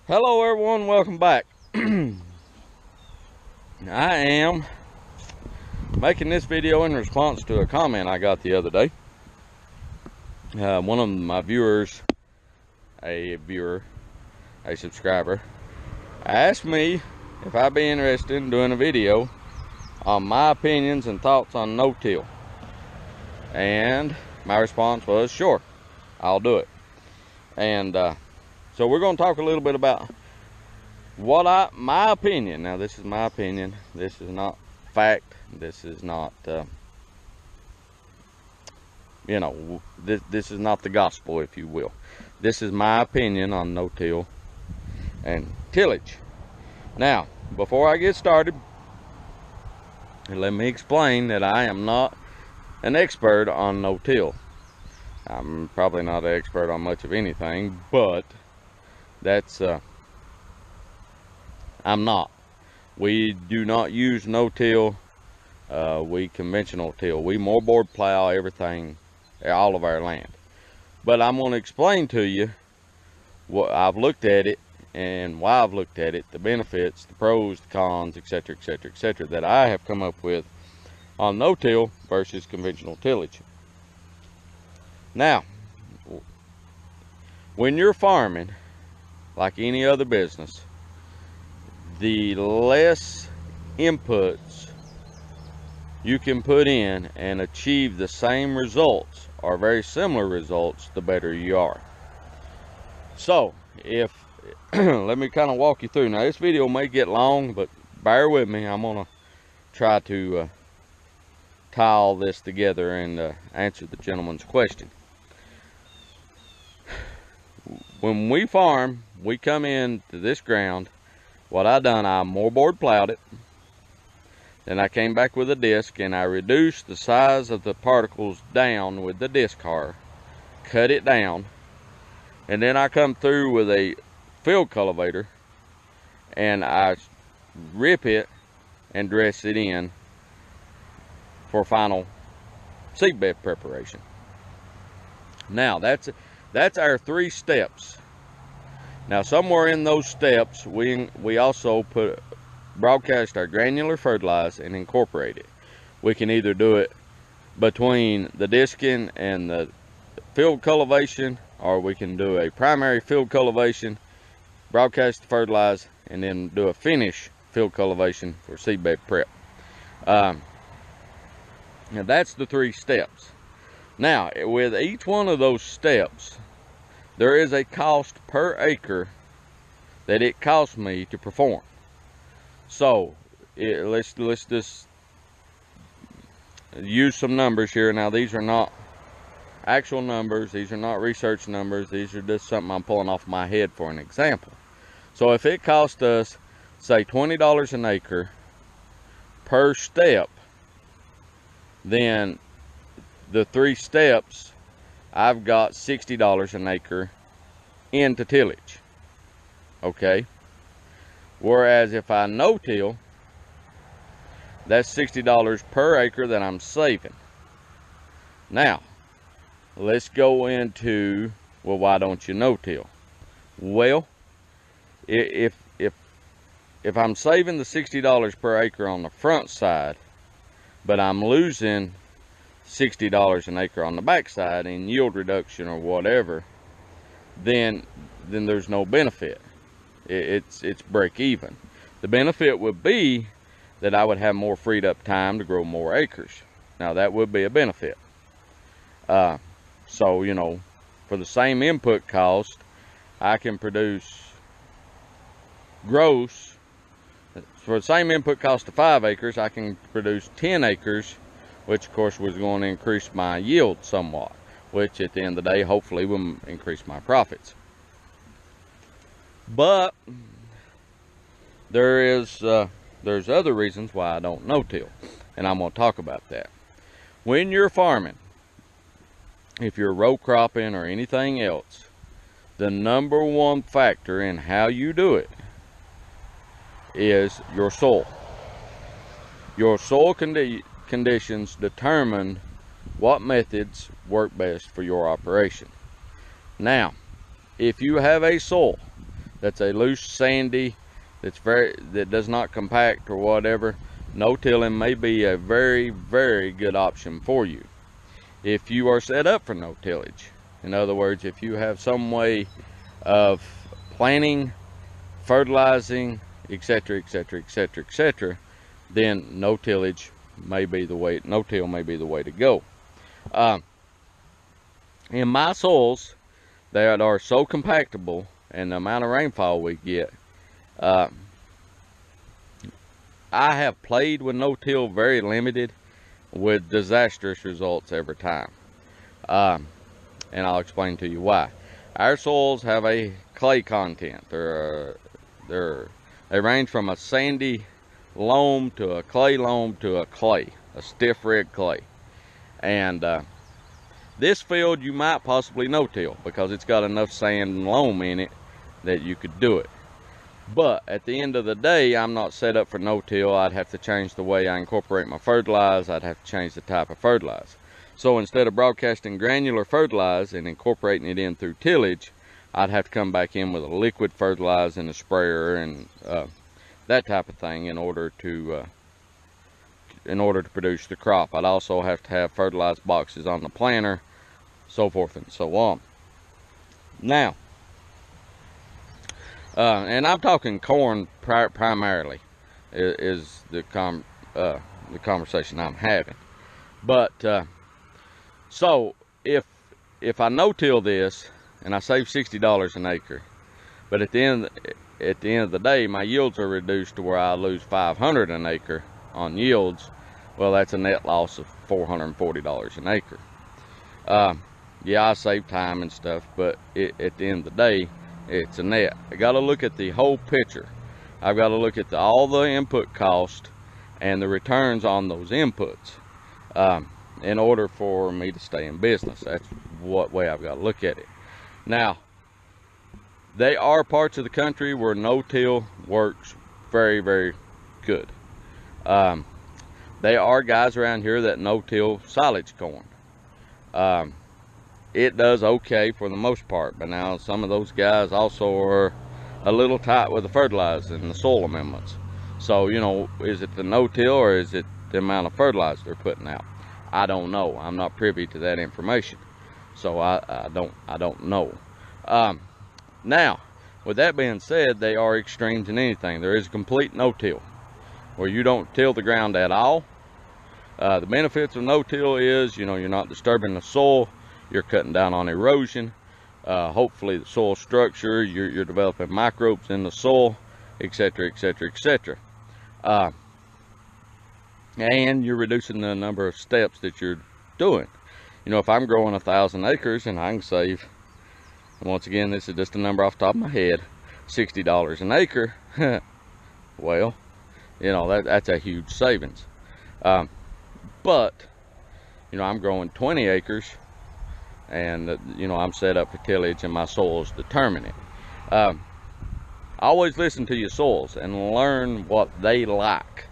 Hello everyone, welcome back. I am making this video in response to a comment I got the other day. One of my viewers, a subscriber, asked me if I'd be interested in doing a video on my opinions and thoughts on no-till. And my response was, sure, I'll do it. And so we're going to talk a little bit about my opinion. Now, this is my opinion. This is not fact. This is not, this is not the gospel, if you will. This is my opinion on no-till and tillage. Now, before I get started, let me explain that I am not an expert on no-till. I'm probably not an expert on much of anything, but that's I'm not. We do not use no-till. We conventional till. We moorboard plow everything, all of our land. But I'm going to explain to you what I've looked at it and why I've looked at it, the benefits, the pros, the cons, etc., etc., etc., that I have come up with on no-till versus conventional tillage. Now, when you're farming, like any other business, the less inputs you can put in and achieve the same results or very similar results, the better you are. So, if let me kind of walk you through. Now, this video may get long, but bear with me. I'm going to try to tie all this together and answer the gentleman's question. When we farm, we come into this ground. What I done, I moorboard plowed it. Then I came back with a disc and I reduced the size of the particles down with the disc harrow, cut it down, and then I come through with a field cultivator and I rip it and dress it in for final seedbed preparation. Now that's our 3 steps. Now, somewhere in those steps, we also broadcast our granular fertilizer and incorporate it. We can either do it between the disking and the field cultivation, or we can do a primary field cultivation, broadcast the fertilizer, and then do a finish field cultivation for seedbed prep. Now, that's the 3 steps. Now, with each one of those steps, there is a cost per acre that it costs me to perform. So let's just use some numbers here. Now, these are not actual numbers. These are not research numbers. These are just something I'm pulling off my head for an example. So if it costs us, say, $20 an acre per step, then the 3 steps, I've got $60 an acre into tillage. Okay. Whereas if I no-till, that's $60 per acre that I'm saving. Now, let's go into, well, why don't you no-till? Well, if I'm saving the $60 per acre on the front side, but I'm losing $60 an acre on the backside in yield reduction or whatever, then there's no benefit. It's break even. The benefit would be that I would have more freed up time to grow more acres. Now, that would be a benefit. So, you know, for the same input cost, I can produce gross. For the same input cost of 5 acres, I can produce 10 acres, which of course was going to increase my yield somewhat, which at the end of the day, hopefully will increase my profits. But there's other reasons why I don't no-till, and I'm going to talk about that. When you're farming, if you're row cropping or anything else, the number 1 factor in how you do it is your soil. Your soil conditions determine what methods work best for your operation. Now, if you have a soil that's a loose, sandy, that does not compact or whatever, no-tilling may be a very, very good option for you. If you are set up for no tillage, in other words, if you have some way of planting, fertilizing, etc., etc., etc., etc., then no-till may be the way to go. In my soils that are so compactable, and the amount of rainfall we get, I have played with no-till very limited, with disastrous results every time. And I'll explain to you why. Our soils have a clay content. They range from a sandy loam to a clay loam to a clay, a stiff red clay. And this field you might possibly no-till because it's got enough sand and loam in it that you could do it. But at the end of the day, I'm not set up for no-till. I'd have to change the way I incorporate my fertilizer. I'd have to change the type of fertilizer. So instead of broadcasting granular fertilizer and incorporating it in through tillage, I'd have to come back in with a liquid fertilizer and a sprayer and that type of thing in order to produce the crop. I'd also have to have fertilizer boxes on the planter, so forth and so on. Now, and I'm talking corn primarily is the conversation I'm having. But so if I no-till this and I save $60 an acre, but at the end of the day my yields are reduced to where I lose $500 an acre on yields, well, that's a net loss of $440 an acre. Yeah, I save time and stuff, but at the end of the day, it's a net. I got to look at the whole picture. I've got to look at all the input cost and the returns on those inputs in order for me to stay in business. That's what way I've got to look at it. Now, there are parts of the country where no-till works very, very good. There are guys around here that no-till silage corn. It does okay for the most part, but now some of those guys also are a little tight with the fertilizer and the soil amendments. So, you know, is it the no-till or is it the amount of fertilizer they're putting out? I don't know. I'm not privy to that information, so I don't know. Now, with that being said, they are extremes in anything. There is a complete no-till where you don't till the ground at all. The benefits of no-till is, you know, you're not disturbing the soil, you're cutting down on erosion, hopefully the soil structure, you're developing microbes in the soil, etc., etc., etc. And you're reducing the number of steps that you're doing. You know, if I'm growing 1,000 acres and I can save, and once again, this is just a number off the top of my head, $60 an acre, well, you know, that's a huge savings. But, you know, I'm growing 20 acres and, you know, I'm set up for tillage and my soils determine it. Always listen to your soils and learn what they like.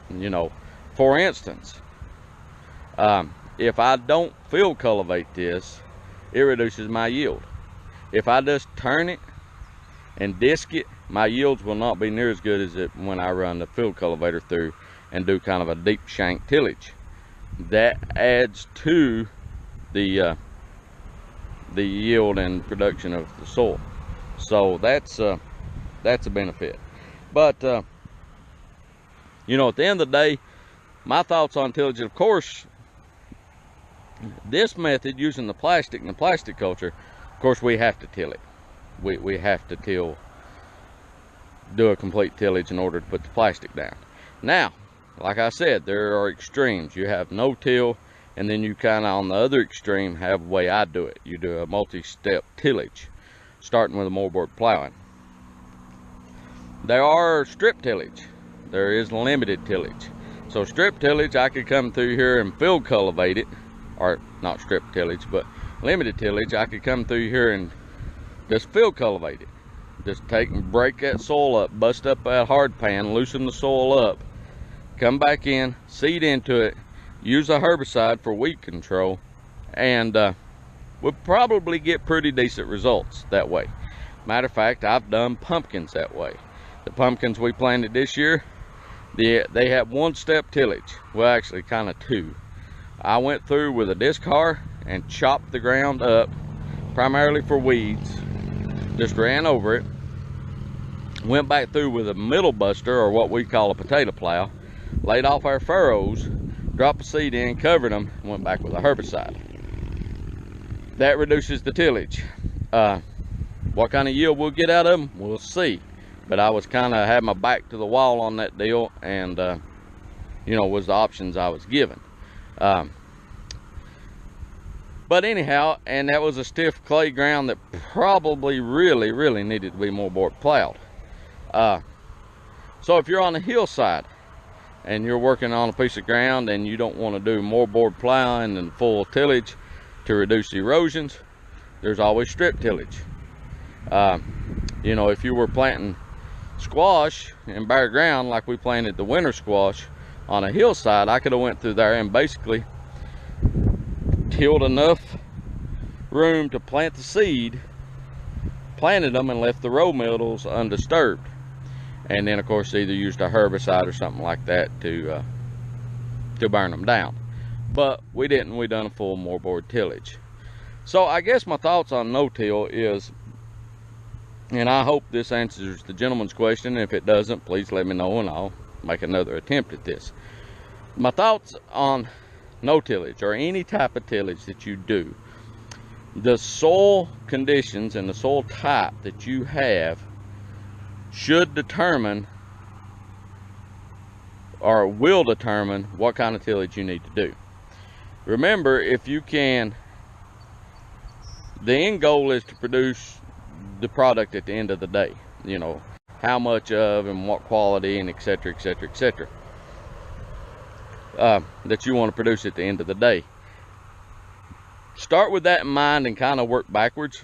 You know, for instance, if I don't field cultivate this, it reduces my yield. If I just turn it and disc it, my yields will not be near as good as it when I run the field cultivator through and do kind of a deep shank tillage. That adds to the yield and production of the soil. So that's a benefit. But you know, at the end of the day, my thoughts on tillage, of course, this method using the plastic and the plastic culture, of course, we have to till it. We have to do a complete tillage in order to put the plastic down. Now, like I said, there are extremes. You have no-till, and then you kind of on the other extreme have the way I do it. You do a multi-step tillage, starting with a moldboard plowing. There are strip tillage. There is limited tillage. So strip tillage, I could come through here and field cultivate it, or not strip tillage, but limited tillage, I could come through here and just field cultivate it. Just take and break that soil up, bust up that hard pan, loosen the soil up, come back in, seed into it, use a herbicide for weed control, and we'll probably get pretty decent results that way. Matter of fact, I've done pumpkins that way. The pumpkins we planted this year, they have one-step tillage. Well, actually kind of two. I went through with a disc harrow and chopped the ground up, primarily for weeds. Just ran over it. Went back through with a middle buster, or what we call a potato plow. Laid off our furrows, dropped the seed in, covered them, and went back with a herbicide. That reduces the tillage. What kind of yield we'll get out of them, we'll see. But I was kind of had my back to the wall on that deal, and you know, was the options I was given. But anyhow, and that was a stiff clay ground that probably really needed to be more board plowed. So if you're on the hillside and you're working on a piece of ground and you don't want to do more board plowing and full tillage to reduce the erosions, there's always strip tillage. You know, if you were planting squash in bare ground like we planted the winter squash on a hillside, I could have went through there and basically tilled enough room to plant the seed, planted them, and left the row middles undisturbed. And then of course either used a herbicide or something like that to burn them down. But we didn't. We done a full moorboard tillage. So I guess my thoughts on no-till is, and I hope this answers the gentleman's question. If it doesn't, please let me know and I'll make another attempt at this. My thoughts on no tillage, or any type of tillage that you do, the soil conditions and the soil type that you have should determine, or will determine, what kind of tillage you need to do. Remember, if you can, the end goal is to produce the product at the end of the day. You know, how much of and what quality and etc, that you want to produce at the end of the day. Start with that in mind and kind of work backwards.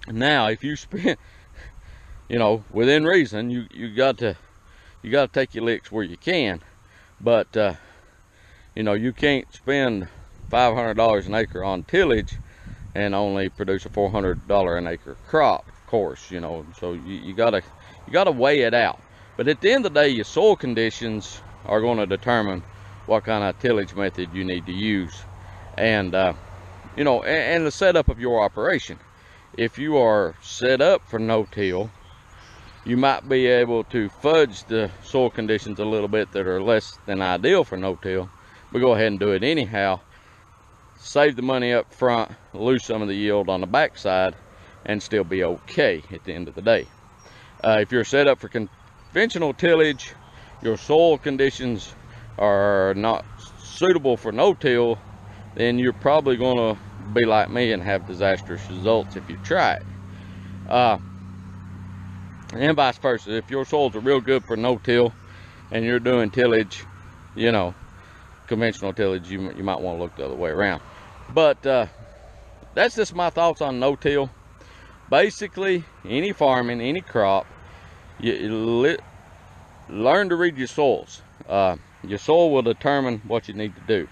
Now if you spend, you know, within reason, you got to take your licks where you can, but you know, you can't spend $500 an acre on tillage and only produce a $400 an acre crop, of course. You know, so you gotta weigh it out. But at the end of the day, your soil conditions are going to determine what kind of tillage method you need to use, and you know, and the setup of your operation. If you are set up for no-till, you might be able to fudge the soil conditions a little bit that are less than ideal for no-till, but go ahead and do it anyhow. Save the money up front, lose some of the yield on the backside, and still be okay at the end of the day. If you're set up for conventional tillage, your soil conditions are not suitable for no-till, then you're probably going to be like me and have disastrous results if you try it. And vice versa. If your soils are real good for no-till and you're doing tillage, you know, conventional tillage, you might want to look the other way around. But that's just my thoughts on no-till. Basically, any farming, any crop, you learn to read your soils. Your soil will determine what you need to do.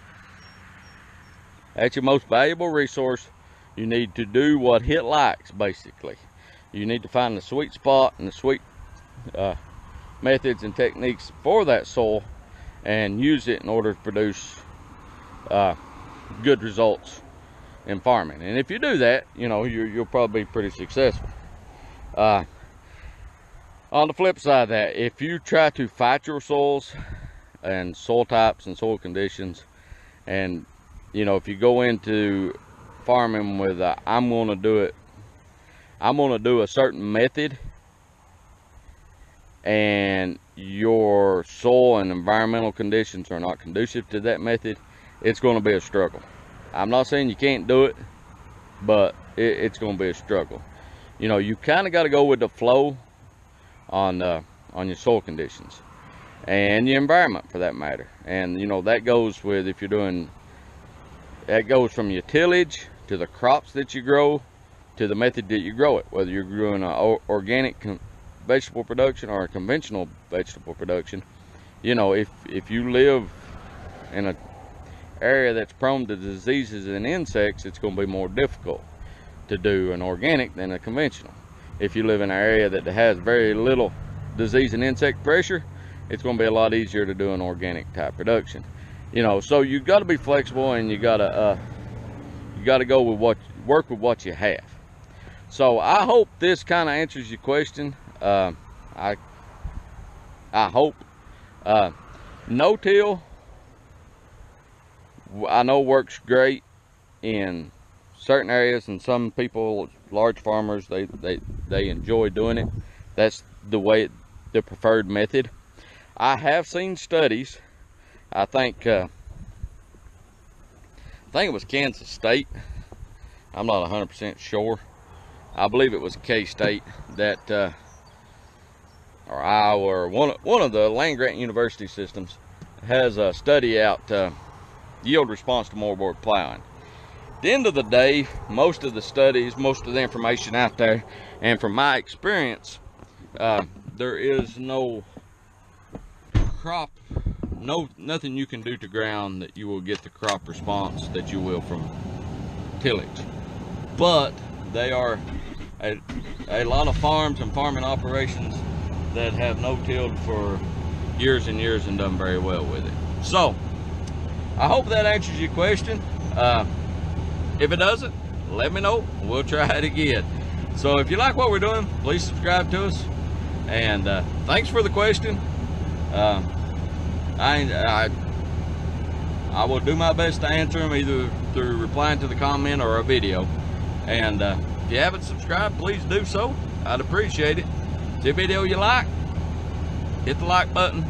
That's your most valuable resource. You need to do what it likes, basically. You need to find the sweet spot and the sweet methods and techniques for that soil and use it in order to produce good results in farming. And if you do that, you know, you'll probably be pretty successful. On the flip side of that, if you try to fight your soils and soil types and soil conditions, and you know, if you go into farming with I'm going to do a certain method, and your soil and environmental conditions are not conducive to that method, it's going to be a struggle. I'm not saying you can't do it, but it's going to be a struggle. You know, you kind of got to go with the flow on your soil conditions and your environment, for that matter. And you know, that goes with, if you're doing, that goes from your tillage to the crops that you grow to the method that you grow it, whether you're growing an organic vegetable production or a conventional vegetable production. You know, if you live in an area that's prone to diseases and insects, it's going to be more difficult to do an organic than a conventional. if you live in an area that has very little disease and insect pressure, it's going to be a lot easier to do an organic type production. You know, so you got to be flexible, and you got to go with work with what you have. So I hope this kind of answers your question. I hope. No-till, I know, works great in certain areas, and some people, large farmers, they enjoy doing it. That's the preferred method. I have seen studies. I think it was Kansas State. I'm not 100% sure. I believe it was K-State that, or Iowa, or one of the land-grant university systems has a study out, yield response to moldboard plowing. At the end of the day, most of the studies, most of the information out there, and from my experience, there is no crop, nothing you can do to ground that you will get the crop response that you will from tillage. But they are a lot of farms and farming operations that have no-tilled for years and years and done very well with it. So I hope that answers your question. If it doesn't, let me know. We'll try it again. So if you like what we're doing, please subscribe to us. And thanks for the question. I will do my best to answer them, either through replying to the comment or a video. And if you haven't subscribed, please do so. I'd appreciate it. If it's a video you like, hit the like button.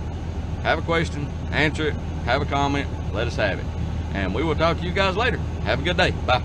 Have a question, answer it. Have a comment, let us have it. And we will talk to you guys later. Have a good day. Bye.